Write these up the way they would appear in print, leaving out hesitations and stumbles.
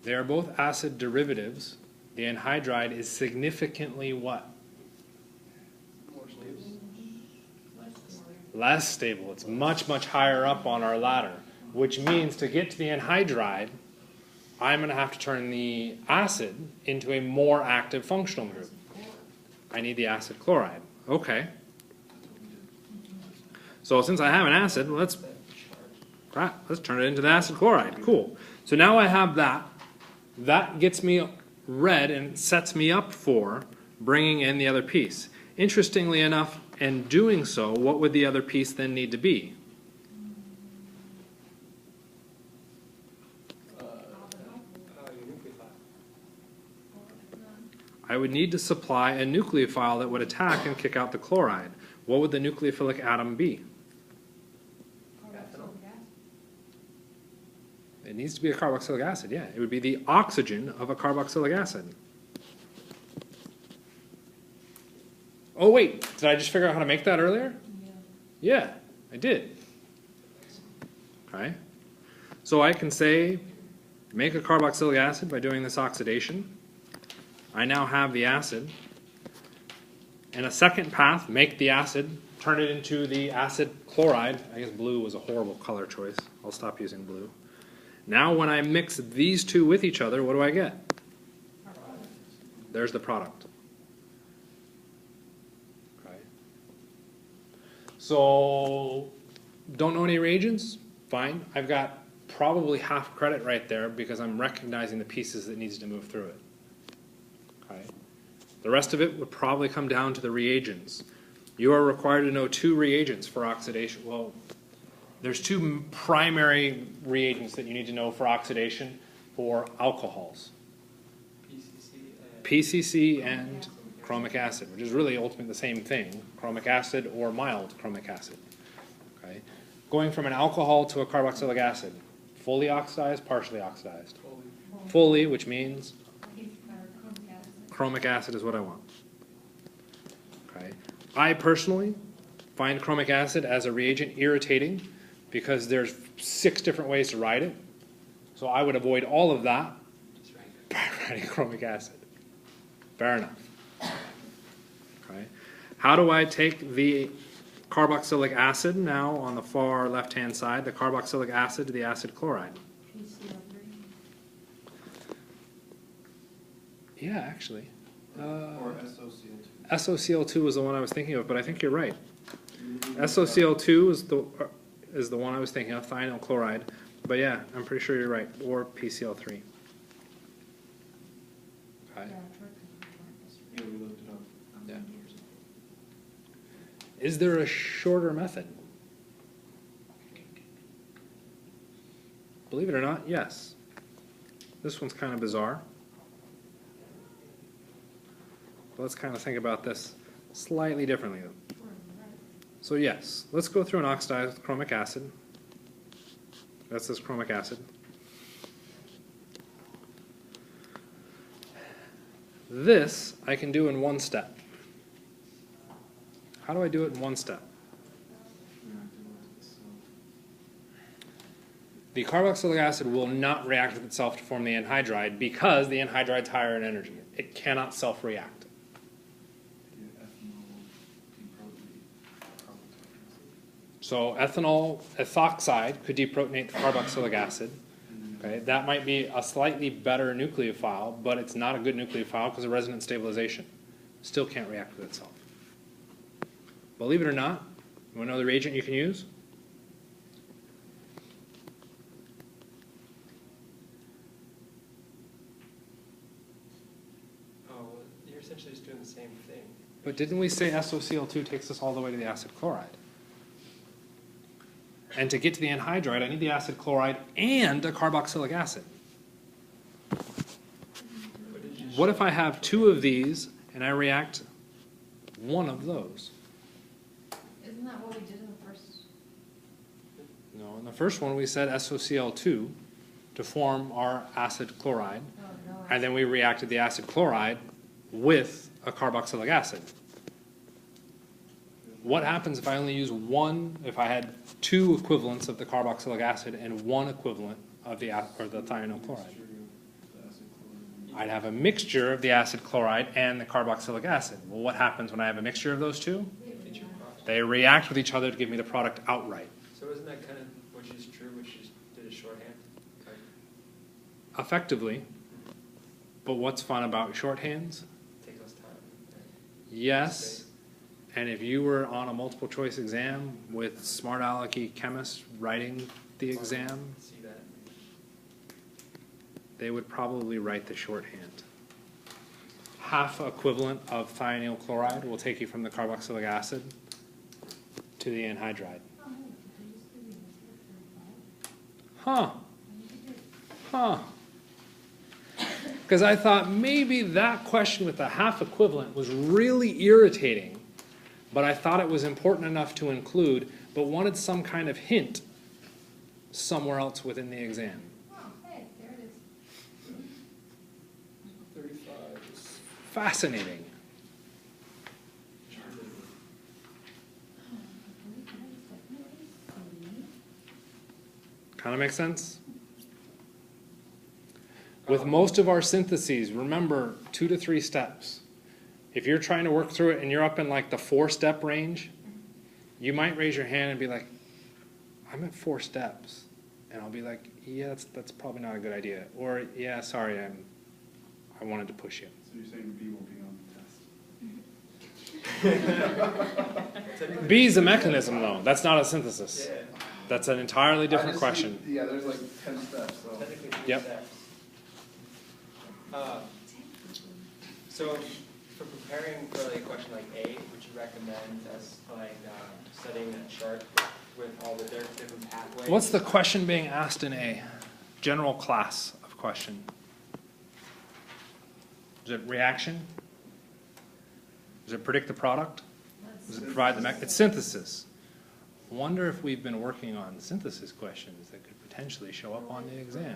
They are both acid derivatives. The anhydride is significantly what? More stable. Less stable. It's much, much higher up on our ladder, which means to get to the anhydride, I'm going to have to turn the acid into a more active functional group. I need the acid chloride. Okay. So since I have an acid, let's turn it into the acid chloride. Cool. So now I have that. That gets me red and sets me up for bringing in the other piece. Interestingly enough, in doing so, what would the other piece then need to be? I would need to supply a nucleophile that would attack and kick out the chloride. What would the nucleophilic atom be? It needs to be a carboxylic acid, yeah. It would be the oxygen of a carboxylic acid. Oh wait, did I just figure out how to make that earlier? Yeah, I did. Okay. So I can say, make a carboxylic acid by doing this oxidation. I now have the acid. In a second path, make the acid, turn it into the acid chloride. I guess blue was a horrible color choice. I'll stop using blue. Now when I mix these two with each other, what do I get? There's the product. Okay. So, don't know any reagents? Fine. I've got probably half credit right there because I'm recognizing the pieces that needs to move through it. Okay. The rest of it would probably come down to the reagents. You are required to know 2 reagents for oxidation. Well, there's 2 primary reagents that you need to know for oxidation for alcohols. PCC and chromic acid, which is really ultimately the same thing, chromic acid or mild chromic acid. Okay. Going from an alcohol to a carboxylic acid, fully oxidized, partially oxidized. Fully, which means chromic acid is what I want. Okay. I personally find chromic acid as a reagent irritating because there's 6 different ways to write it. So I would avoid all of that by writing chromic acid. Fair enough. Okay. How do I take the carboxylic acid now on the far left-hand side, the carboxylic acid to the acid chloride? Yeah, actually. Or SOCl2. SOCl2 was the one I was thinking of, but I think you're right. SOCl2 is the one I was thinking of, thionyl chloride. But yeah, I'm pretty sure you're right. Or PCl3. Okay. Yeah, we looked it up. Yeah. Is there a shorter method? Believe it or not, yes. This one's kind of bizarre. Let's kind of think about this slightly differently. So yes, let's go through an oxidized chromic acid. That's this chromic acid. This I can do in one step. How do I do it in one step? The carboxylic acid will not react with itself to form the anhydride because the anhydride is higher in energy. It cannot self-react. So ethanol ethoxide could deprotonate the carboxylic acid. Okay, that might be a slightly better nucleophile, but it's not a good nucleophile because of resonance stabilization. Still can't react with itself. Believe it or not, you want to know the reagent you can use? Oh, well, you're essentially just doing the same thing. But didn't we say SOCl2 takes us all the way to the acid chloride? And to get to the anhydride, I need the acid chloride and a carboxylic acid. What if I have 2 of these and I react one of those? Isn't that what we did in the first? No, in the first one we said SOCl2 to form our acid chloride, Oh, no. and then we reacted the acid chloride with a carboxylic acid. What happens if I only use one, if I had 2 equivalents of the carboxylic acid and 1 equivalent of the thionyl chloride? I'd have a mixture of the acid chloride and the carboxylic acid. Well, what happens when I have a mixture of those two? Feature cross. They react with each other to give me the product outright. So isn't that kind of which is true, which is did a shorthand? Like, Effectively. But what's fun about shorthands? takes us time. Yes. And if you were on a multiple choice exam with smart alecky chemists writing the exam, See that? they would probably write the shorthand. Half equivalent of thionyl chloride will take you from the carboxylic acid to the anhydride. Huh. Huh. Because I thought maybe that question with the half equivalent was really irritating, but I thought it was important enough to include, but wanted some kind of hint somewhere else within the exam. Oh, hey, there it is. 35 is Fascinating. Kind of makes sense? With most of our syntheses, remember 2 to 3 steps. If you're trying to work through it and you're up in like the 4-step range, you might raise your hand and be like, I'm at 4 steps. And I'll be like, yeah, that's probably not a good idea. Or, yeah, sorry, I wanted to push you. So you're saying B won't be on the test? B is a mechanism, though. That's not a synthesis. Yeah. That's an entirely different I just question. need- yeah, there's like 10 steps, so. Technically, 3 Yep. steps. So for preparing for like a question like A, would you recommend us like studying that chart with all the different pathways? What's the question being asked in A? General class of question. Is it reaction? Does it predict the product? Does it provide the it's synthesis. Wonder if we've been working on synthesis questions that could potentially show up on the exam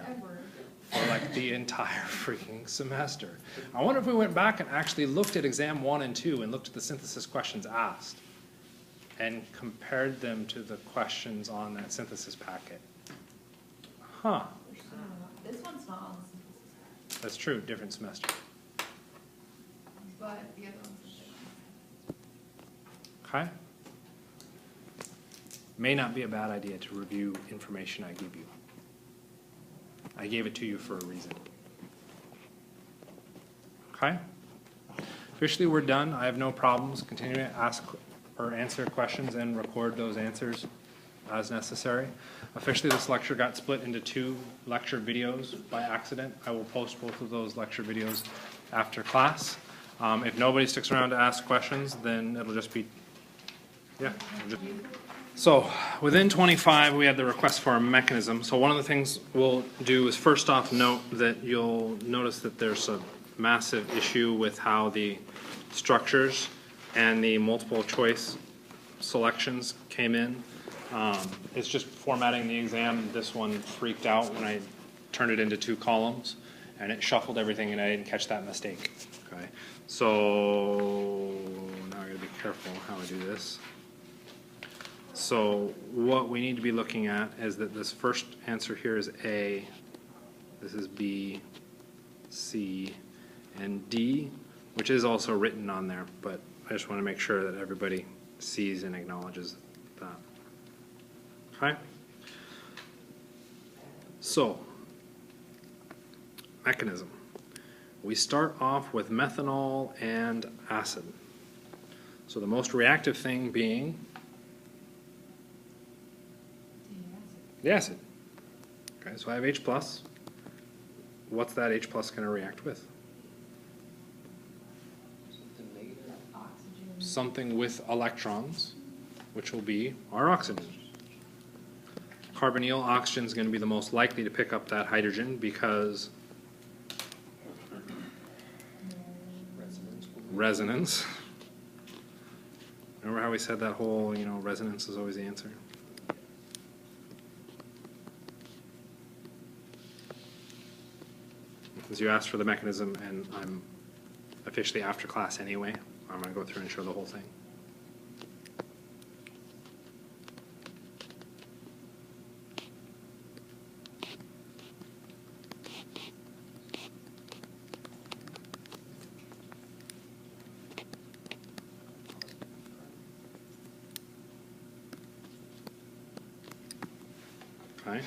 for like the entire freaking semester. I wonder if we went back and actually looked at exam 1 and 2 and looked at the synthesis questions asked and compared them to the questions on that synthesis packet. Huh, I don't know. This one's not on the synthesis, that's true, different semester. but the other one's the same. Okay? May not be a bad idea to review information I give you. I gave it to you for a reason. Okay? Officially, we're done. I have no problems continuing to ask or answer questions and record those answers as necessary. Officially, this lecture got split into 2 lecture videos by accident. I will post both of those lecture videos after class. If nobody sticks around to ask questions, then it'll just be, yeah. So within 25, we had the request for a mechanism. So one of the things we'll do is first off note that you'll notice that there's a massive issue with how the structures and the multiple choice selections came in. It's just formatting the exam. This one freaked out when I turned it into 2 columns, and it shuffled everything, and I didn't catch that mistake. Okay, so now I gotta be careful how I do this. So what we need to be looking at is that this first answer here is A, this is B, C, and D, which is also written on there, but I just want to make sure that everybody sees and acknowledges that. Okay? So, mechanism. We start off with methanol and acid. So the most reactive thing being the acid. Okay, so I have H+. What's that H+ going to react with? Something negative. Oxygen. Something with electrons, which will be our oxygen. Carbonyl oxygen is going to be the most likely to pick up that hydrogen because resonance. Remember how we said that whole, resonance is always the answer? Since you asked for the mechanism, and I'm officially after class anyway, I'm going to go through and show the whole thing. Okay?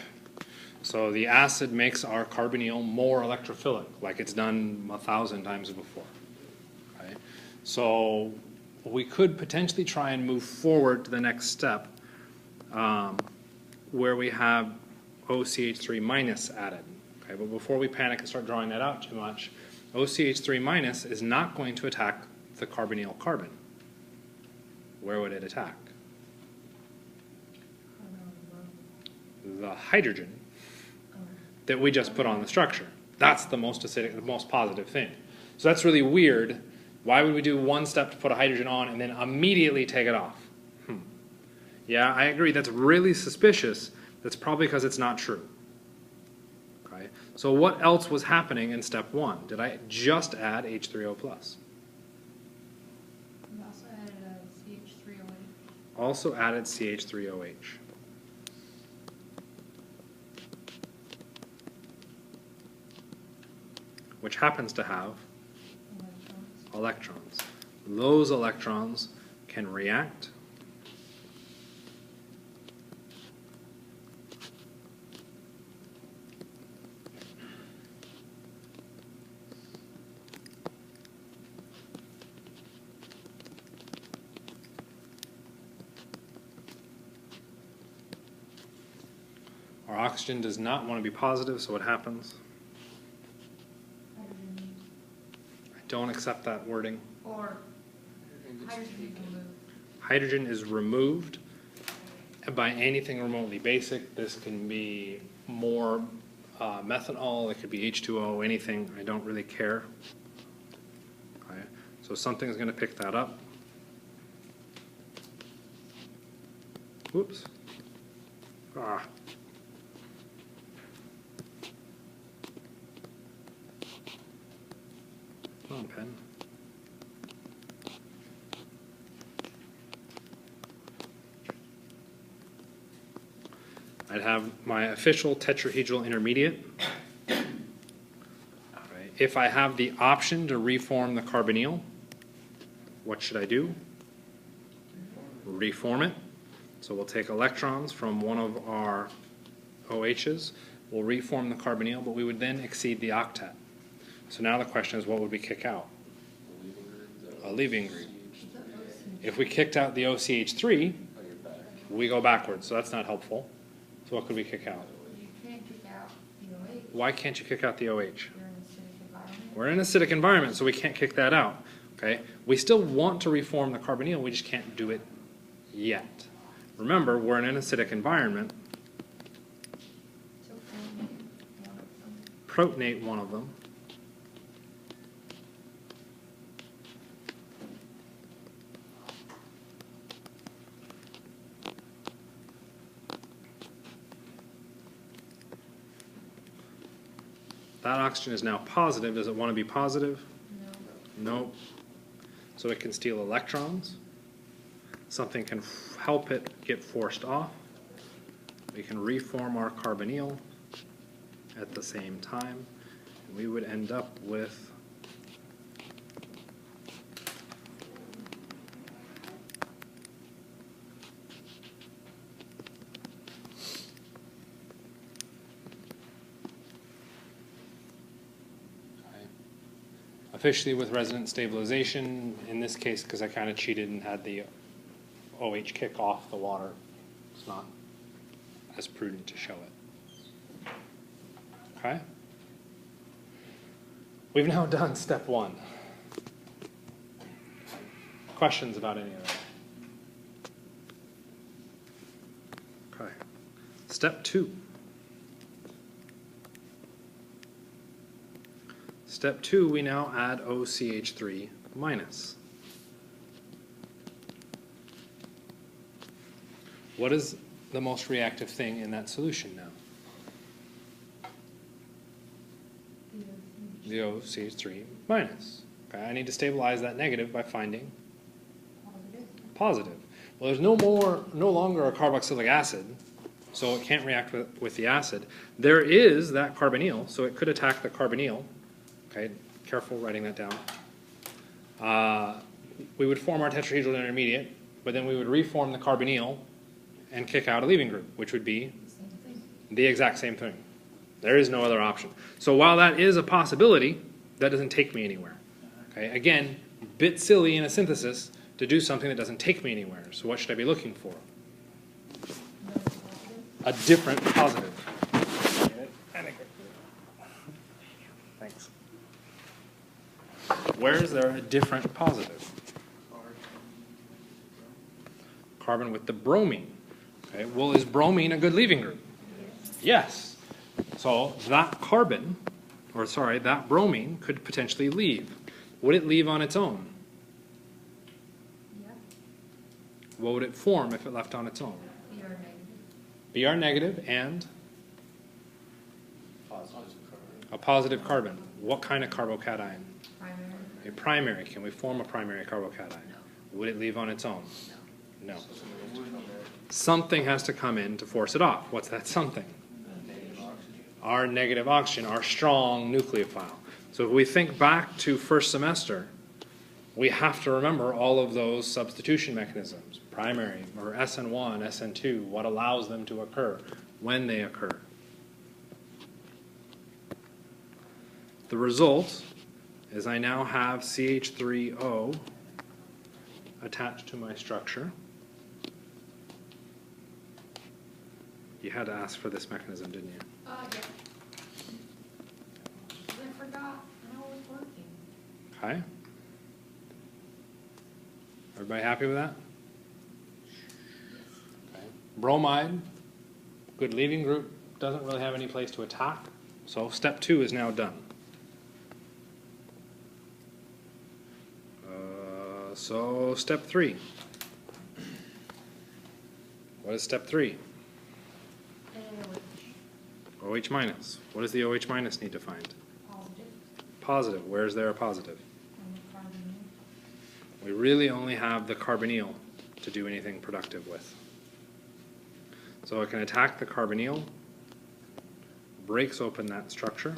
So the acid makes our carbonyl more electrophilic, like it's done 1,000 times before. Okay? So we could potentially try and move forward to the next step where we have OCH3 minus added. Okay? But before we panic and start drawing that out too much, OCH3 minus is not going to attack the carbonyl carbon. Where would it attack? The hydrogen that we just put on the structure. That's the most acidic, the most positive thing. So that's really weird. Why would we do one step to put a hydrogen on and then immediately take it off? Yeah, I agree. That's really suspicious. That's probably because it's not true. Okay. So what else was happening in step 1? Did I just add H3O+? We also added a CH3OH. Also added CH3OH. Which happens to have electrons. Those electrons can react Our oxygen does not want to be positive, so what happens? Hydrogen. I don't accept that wording. Or hydrogen is removed. Hydrogen is removed by anything remotely basic. This can be more methanol, it could be H2O, anything. I don't really care. Okay. So something's going to pick that up. Whoops. Ah. Come on, pen. I'd have my official tetrahedral intermediate. Right. If I have the option to reform the carbonyl, what should I do? Reform it. So we'll take electrons from one of our OHs, we'll reform the carbonyl, but we would then exceed the octet. So now the question is, what would we kick out? A leaving group. If we kicked out the OCH3, we go backwards, so that's not helpful. So what could we kick out? You can't kick out the OH. Why can't you kick out the OH? You're in an acidic environment. We're in an acidic environment, so we can't kick that out. Okay? We still want to reform the carbonyl, we just can't do it yet. Remember, we're in an acidic environment. So Protonate one of them. That oxygen is now positive. Does it want to be positive? no. Nope. So it can steal electrons. Something can help it get forced off. We can reform our carbonyl at the same time. And we would end up with officially with resonance stabilization, in this case, because I kind of cheated and had the OH kick off the water, it's not as prudent to show it. Okay? We've now done step 1. Questions about any of that? Okay. Step 2. Step 2, we now add OCH3 minus. What is the most reactive thing in that solution now? The OCH3 minus. Okay, I need to stabilize that negative by finding positive. Well, there's no longer a carboxylic acid, so it can't react with the acid. There is that carbonyl, so it could attack the carbonyl. Okay, careful writing that down. We would form our tetrahedral intermediate, but then we would reform the carbonyl and kick out a leaving group, which would be The exact same thing. There is no other option. So while that is a possibility, that doesn't take me anywhere. Okay? Again, bit silly in a synthesis to do something that doesn't take me anywhere. So what should I be looking for? No positive. A different positive. Thanks. Where is there a different positive? Carbon with the bromine. Okay, well, is bromine a good leaving group? Yes. So that carbon, or sorry, that bromine could potentially leave. Would it leave on its own? Yeah. What would it form if it left on its own? BR negative. Br negative and a positive carbon. What kind of carbocation? Primary. A primary. Can we form a primary carbocation? No. Would it leave on its own? No. No. Something has to come in to force it off. What's that something? Our negative oxygen, our strong nucleophile. So if we think back to first semester, we have to remember all of those substitution mechanisms. Primary, or SN1, SN2, what allows them to occur, when they occur. The result is I now have CH3O attached to my structure. You had to ask for this mechanism, didn't you? Yeah. I forgot how it was working. Okay. Everybody happy with that? Okay. Bromide, good leaving group, doesn't really have any place to attack. So step 2 is now done. So step 3. What is step 3? OH minus. What does the OH minus need to find? Positive. Positive. Where is there a positive? And the carbon. We really only have the carbonyl to do anything productive with. So I can attack the carbonyl, breaks open that structure.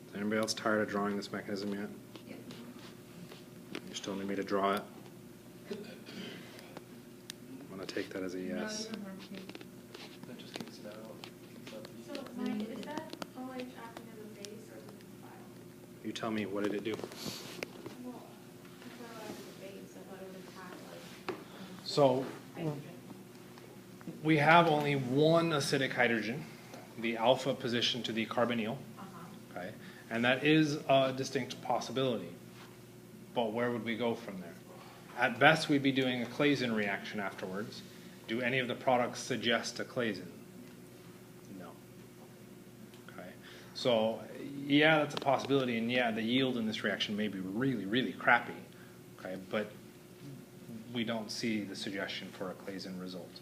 Is anybody else tired of drawing this mechanism yet? Yep. You still need me to draw it? I'm going to take that as a yes. No, you don't have to. That just takes it out. So, Mike, is that OH acting as a base or as a file? You tell me, what did it do? Well, I thought it was a base, I thought it would attack like. So Hydrogen. we have only one acidic hydrogen, the alpha position to the carbonyl, okay? And that is a distinct possibility. But where would we go from there? At best, we'd be doing a Claisen reaction afterwards. Do any of the products suggest a Claisen? No. Okay. So, yeah, that's a possibility, and yeah, the yield in this reaction may be really, really crappy. Okay, but we don't see the suggestion for a Claisen result.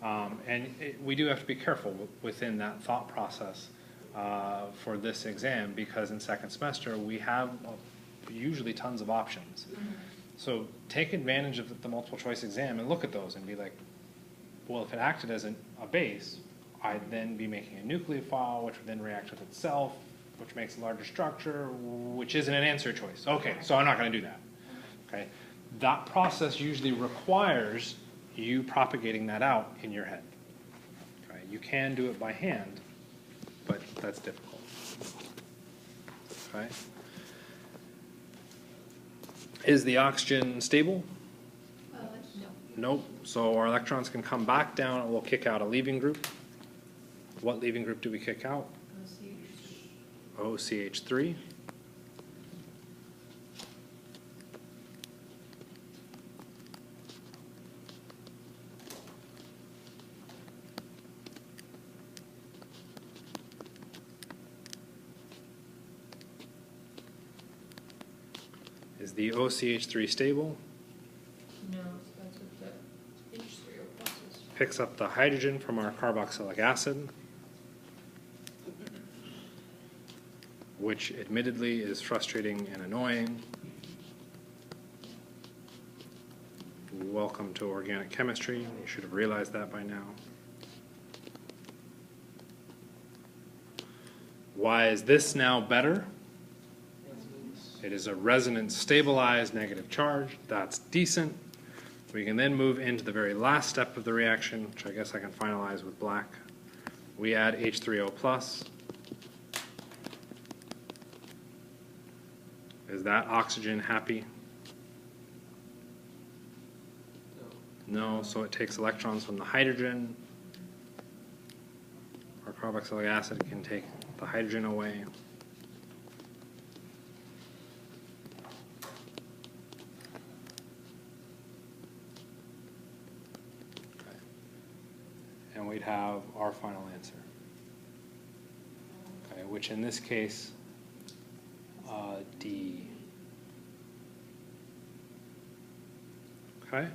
Okay. We do have to be careful within that thought process for this exam, because in second semester we have usually tons of options. So take advantage of the multiple choice exam and look at those and be like, well, if it acted as a base, I'd then be making a nucleophile, which would then react with itself, which makes a larger structure, which isn't an answer choice. Okay, so I'm not going to do that. Okay, that process usually requires you propagating that out in your head. Okay, you can do it by hand, but that's difficult. Okay. Is the oxygen stable? No. Nope. So our electrons can come back down and we'll kick out a leaving group. What leaving group do we kick out? OCH3. Is the OCH3 stable? No, that's what the H3O plus is. Picks up the hydrogen from our carboxylic acid, which admittedly is frustrating and annoying. Welcome to organic chemistry. You should have realized that by now. Why is this now better? It is a resonance stabilized negative charge. That's decent. We can then move into the very last step of the reaction, which I guess I can finalize with black. We add H3O plus. Is that oxygen happy? No, so it takes electrons from the hydrogen. Our carboxylic acid can take the hydrogen away. Okay. And we'd have our final answer. Okay, which in this case, D. Okay.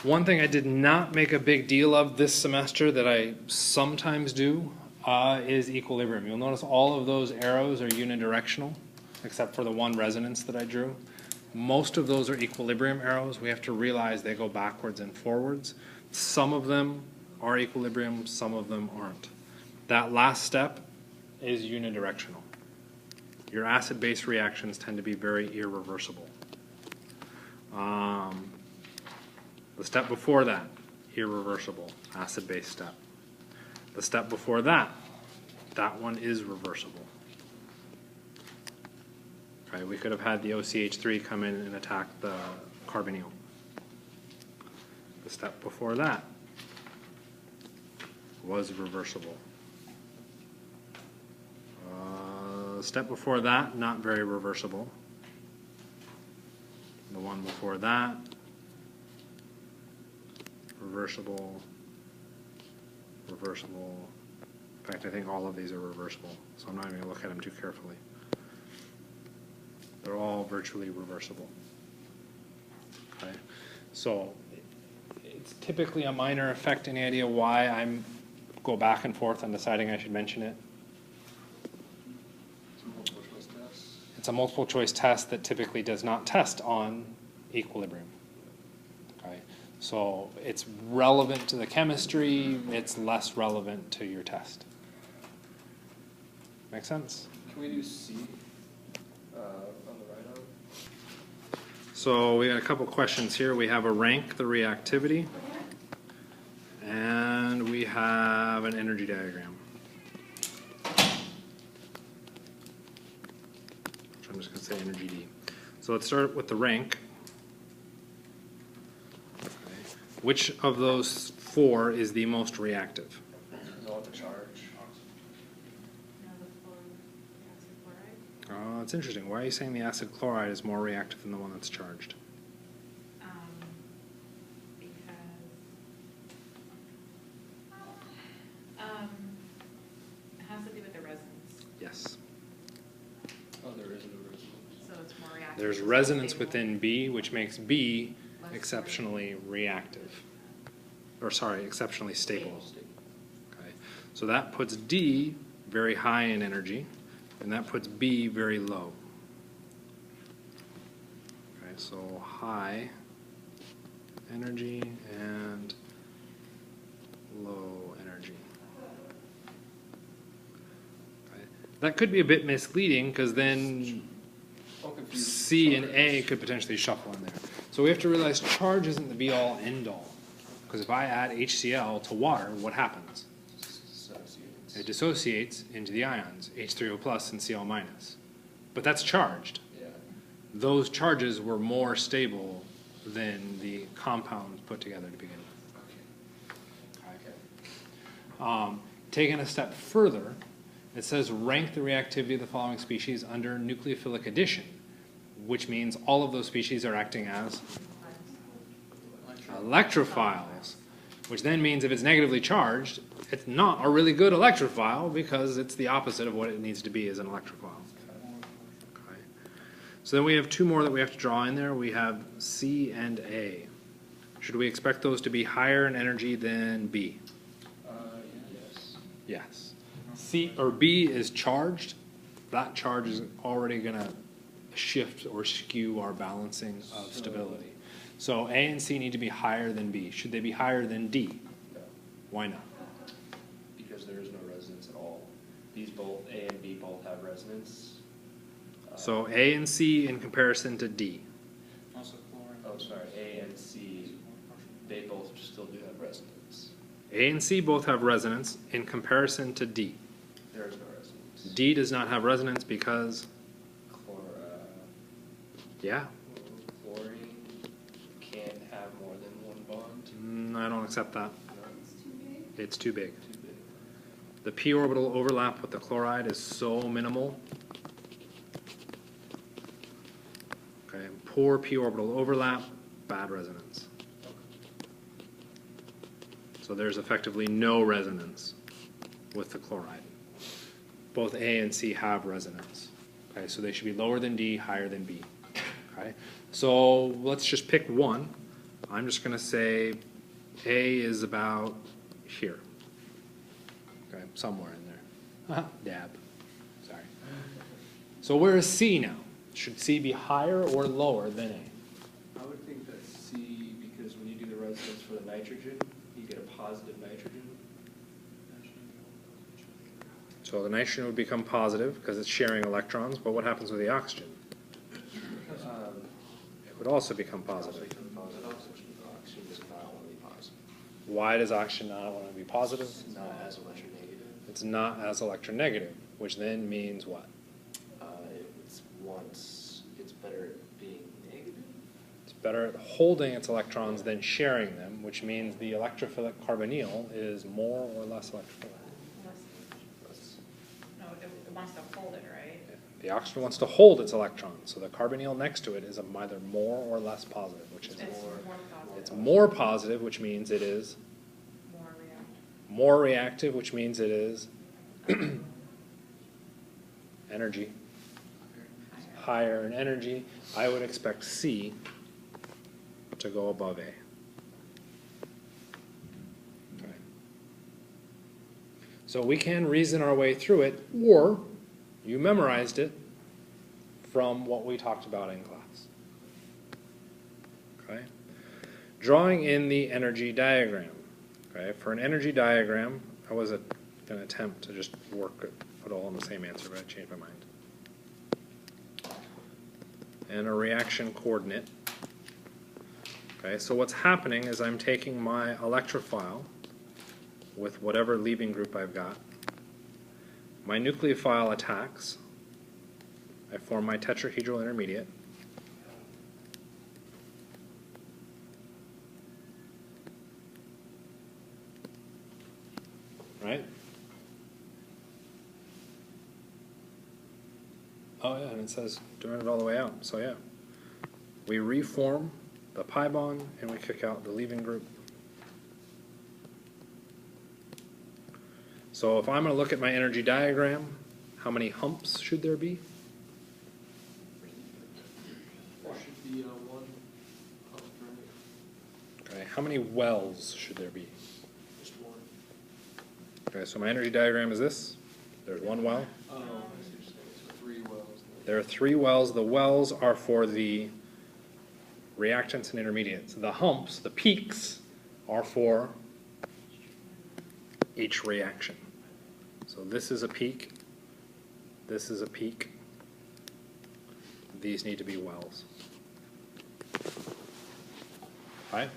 One thing I did not make a big deal of this semester that I sometimes do is equilibrium. You'll notice all of those arrows are unidirectional, except for the one resonance that I drew. Most of those are equilibrium arrows. We have to realize they go backwards and forwards. Some of them are equilibrium, some of them aren't. That last step is unidirectional. Your acid-base reactions tend to be very irreversible. The step before that, irreversible, acid-base step. The step before that, that one is reversible. Okay, we could have had the OCH3 come in and attack the carbonyl. The step before that was reversible. The step before that, not very reversible. The one before that, reversible, reversible. In fact, I think all of these are reversible, so I'm not even going to look at them too carefully. They're all virtually reversible. Okay, so it's typically a minor effect. Any idea why I'm go back and forth on deciding I should mention it? Multiple choice tests. It's a multiple choice test that typically does not test on equilibrium. Okay, so it's relevant to the chemistry, it's less relevant to your test. Make sense? Can we do C on the right-on? So we got a couple questions here. We have a rank the reactivity, and we have an energy diagram. I'm just going to say energy D. So let's start with the rank. Okay. Which of those four is the most reactive? Is all the charge. Now the acid chloride. Oh, that's interesting. Why are you saying the acid chloride is more reactive than the one that's charged? Because it has to do with the resonance, Yes. Oh, there is no resonance. so it's more reactive. There's it's resonance stable. within B, which makes B Less exceptionally reactive. Or sorry, exceptionally stable. Stable. Okay. So that puts D very high in energy, and that puts B very low. Okay, so high energy and low energy. Okay. That could be a bit misleading because then I'm confused. C and A could potentially shuffle in there. So we have to realize charge isn't the be-all, end-all. Because if I add HCl to water, what happens? Associates. It dissociates into the ions, H3O plus and Cl minus. But that's charged. Yeah. Those charges were more stable than the compound put together to begin with. Okay. Taking a step further, it says rank the reactivity of the following species under nucleophilic addition, which means all of those species are acting as electrophiles, which then means if it's negatively charged, it's not a really good electrophile because it's the opposite of what it needs to be as an electrophile. Okay. So then we have two more that we have to draw in there. We have C and A. Should we expect those to be higher in energy than B? Yes. Yes. C or B is charged. That charge is already going to shift or skew our balancing of stability. So A and C need to be higher than B. Should they be higher than D? No, Why not? Because there is no resonance at all. These both, A and B both have resonance. So A and C in comparison to D. oh, sorry, A and C, they both still do have resonance. A and C both have resonance in comparison to D. There is no resonance. D does not have resonance because, yeah, Chlorine can't have more than one bond. I don't accept that. It's too big. It's too big. Too big. The p orbital overlap with the chloride is so minimal. Okay, poor p orbital overlap, bad resonance. So there's effectively no resonance with the chloride. Both A and C have resonance. Okay, so they should be lower than D, higher than B. Okay, so let's just pick one. I'm just going to say A is about here. Okay, somewhere in there. Dab. Sorry. So where is C now? Should C be higher or lower than A? I would think that C, because when you do the resonance for the nitrogen, you get a positive nitrogen. So the nitrogen would become positive because it's sharing electrons, but what happens with the oxygen? It would also become positive. Oxygen does not want to be positive. Why does oxygen not want to be positive? It's not as electronegative. It's not as electronegative, which then means what? It's better at being negative. It's better at holding its electrons than sharing them, which means the electrophilic carbonyl is more or less electrophilic. No, it wants to hold it, right? The oxygen wants to hold its electrons, so the carbonyl next to it is either more or less positive, which is It's more positive. it's more positive, which means it is More reactive. more reactive, which means it is energy. Higher in energy. I would expect C to go above A. Okay. So we can reason our way through it, or you memorized it from what we talked about in class. Okay. Drawing in the energy diagram. Okay. For an energy diagram, I was an attempt to just put it all in the same answer, but I changed my mind. And a reaction coordinate. Okay, so what's happening is I'm taking my electrophile with whatever leaving group I've got. My nucleophile attacks. I form my tetrahedral intermediate. Right? Oh yeah, and it says doing it all the way out. So yeah, we reform the pi bond and we kick out the leaving group. So if I'm going to look at my energy diagram, how many humps should there be? There should be one pump, right? Okay, how many wells should there be? Just one. Okay, so my energy diagram is this. There's one well. Oh, I see what you're saying. So 3 wells. There are 3 wells. The wells are for the reactants and intermediates. The humps, the peaks, are for each reaction. So this is a peak. This is a peak. These need to be wells. Right?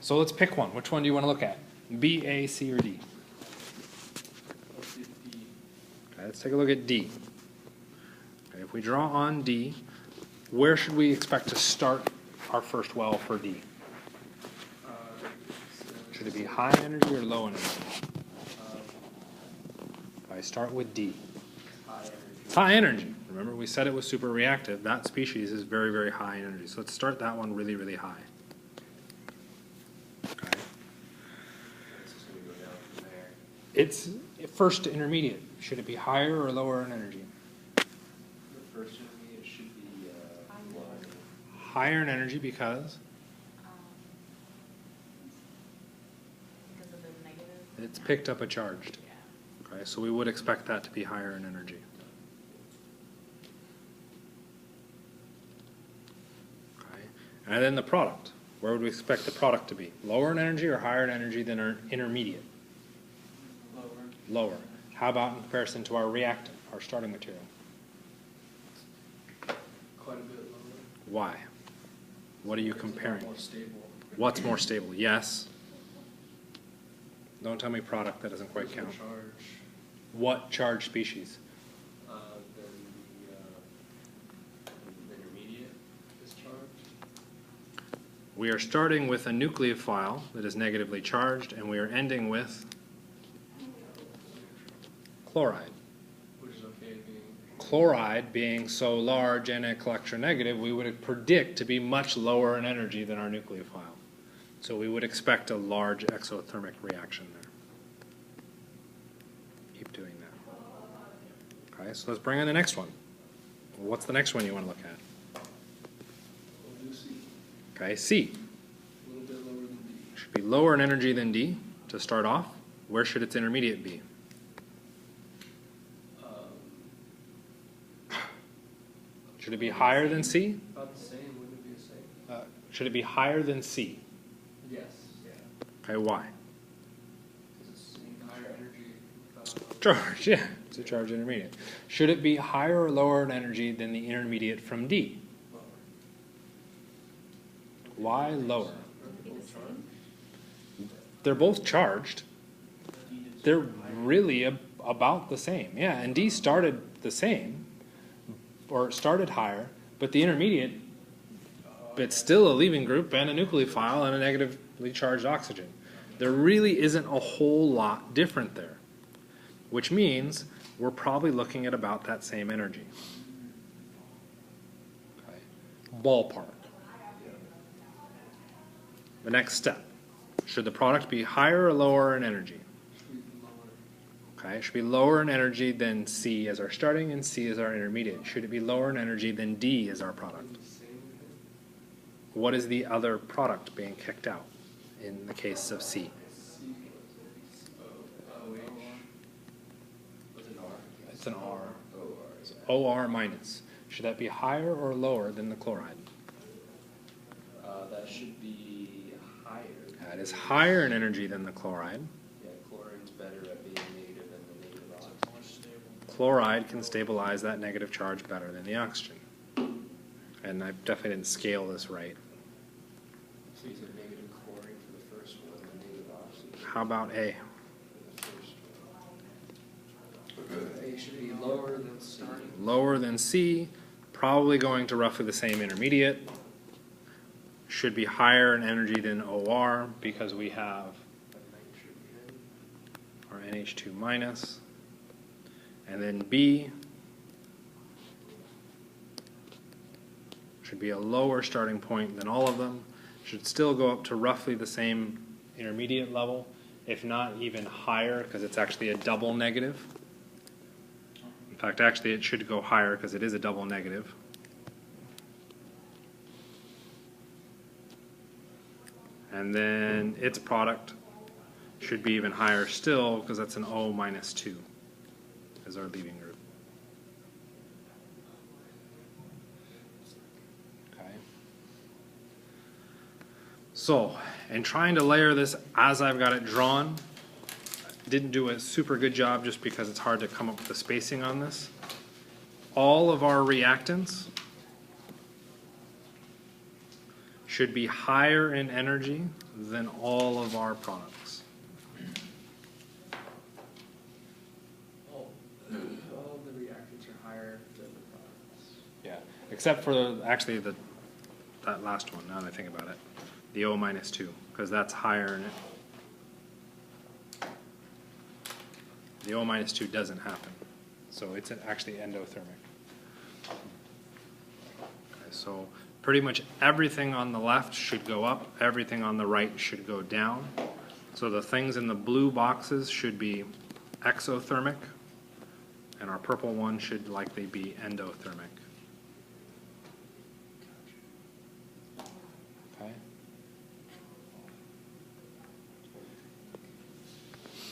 So let's pick one. Which one do you want to look at? B, A, C, or D? Let's do D. Okay, let's take a look at D. Okay, if we draw on D, where should we expect to start our first well for D? Should it be high energy or low energy? I start with D. High energy. High energy. Remember, we said it was super reactive. That species is very, very high energy. So let's start that one really, really high. Okay. It's just going to go down from there. It's first to intermediate. Should it be higher or lower in energy? The first intermediate should be low. Higher in energy because Because of the negative. it's picked up a charged. Yeah. Okay, so we would expect that to be higher in energy. Okay, and then the product. Where would we expect the product to be? Lower in energy or higher in energy than our intermediate? Lower. Lower. How about in comparison to our reactant, our starting material? Quite a bit lower. Why? What are you comparing? More stable. What's more stable? Yes. Don't tell me product, that doesn't quite There's count. no charge. What charge species? Then the intermediate is charged. We are starting with a nucleophile that is negatively charged, and we are ending with chloride. Which is okay being. Chloride being so large and electronegative, we would predict to be much lower in energy than our nucleophile. So we would expect a large exothermic reaction there. Keep doing that. Okay, so let's bring in the next one. What's the next one you want to look at? We'll do C. Okay, C. A little bit lower than D. Should be lower in energy than D to start off. Where should its intermediate be? Should it be higher than C? About the same, wouldn't it be the same? Should it be higher than C? Yes. Yeah. Okay, why? Because it's in higher energy. Charge, yeah. It's a charged intermediate. Should it be higher or lower in energy than the intermediate from D? Lower. Why lower? Be the same. They're both charged. They're really about the same. Yeah, and D started the same, or started higher, but the intermediate, it's still a leaving group and a nucleophile and a negatively charged oxygen. There really isn't a whole lot different there, which means we're probably looking at about that same energy. Okay. Ballpark. The next step. Should the product be higher or lower in energy? Okay, it should be lower in energy than C as our starting and C as our intermediate. Should it be lower in energy than D as our product? What is the other product being kicked out in the case of C? It's an R. It's OR minus. Should that be higher or lower than the chloride? That should be higher. That is higher in energy than the chloride. Yeah, chlorine's better at being negative than the negative oxygen. Chloride can stabilize that negative charge better than the oxygen. And I definitely didn't scale this right. So you said negative chlorine for the first one and negative oxygen How about A? for the first one. A should be lower than starting. Lower than C, probably going to roughly the same intermediate. Should be higher in energy than OR because we have our NH2 minus. And then B should be a lower starting point than all of them. Should still go up to roughly the same intermediate level, if not even higher, because it's actually a double negative. In fact, actually it should go higher because it is a double negative. And then its product should be even higher still because that's an O minus 2 as our leaving group. Okay. So, in trying to layer this as I've got it drawn, didn't do a super good job just because it's hard to come up with the spacing on this. All of our reactants should be higher in energy than all of our products. All of the reactants are higher than the products. Yeah, except for actually that last one, now that I think about it. The O minus 2, because that's higher in it. The O minus 2 doesn't happen. So it's actually endothermic. Okay, so pretty much everything on the left should go up, everything on the right should go down. So the things in the blue boxes should be exothermic, and our purple one should likely be endothermic. Okay.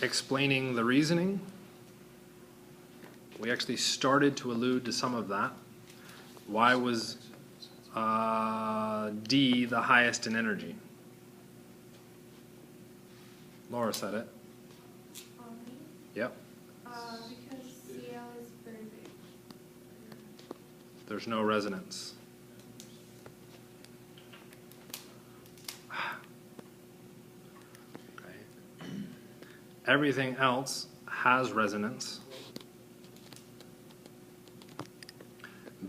Explaining the reasoning, we actually started to allude to some of that. Why was D the highest in energy? Laura said it. Yep. Because CL is very big. There's no resonance. Everything else has resonance.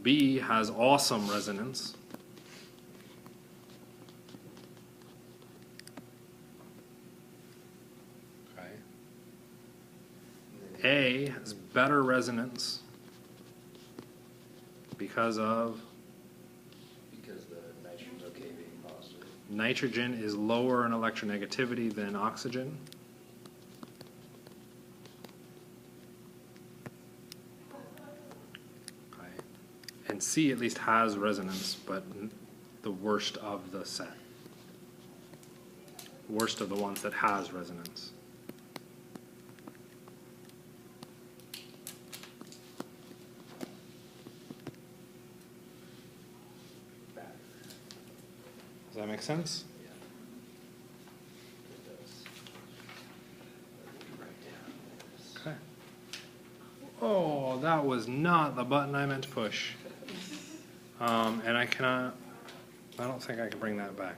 B has awesome resonance. Okay. A has better resonance because of Because the nitrogen's okay being positive. nitrogen is lower in electronegativity than oxygen. Okay. And C at least has resonance, but the worst of the set. Worst of the ones that has resonance. Bad. Does that make sense? Yeah. It does. Write down this. Okay. Oh, that was not the button I meant to push. And I don't think I can bring that back.